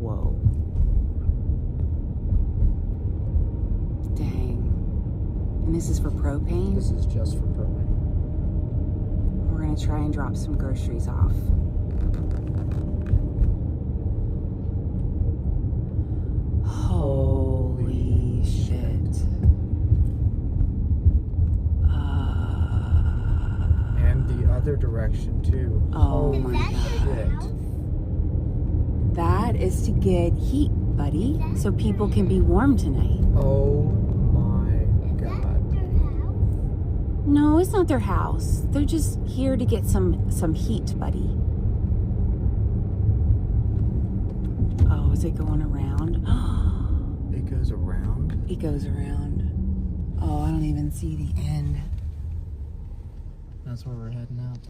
Whoa. Dang. And this is for propane? This is just for propane. We're gonna try and drop some groceries off. Holy shit. And the other direction too. Oh Holy my God. shit. That is to get heat, buddy, so people can be warm tonight. Oh my God. No, it's not their house. They're just here to get some heat, buddy. Oh, is it going around? It goes around? It goes around. Oh, I don't even see the end. That's where we're heading out.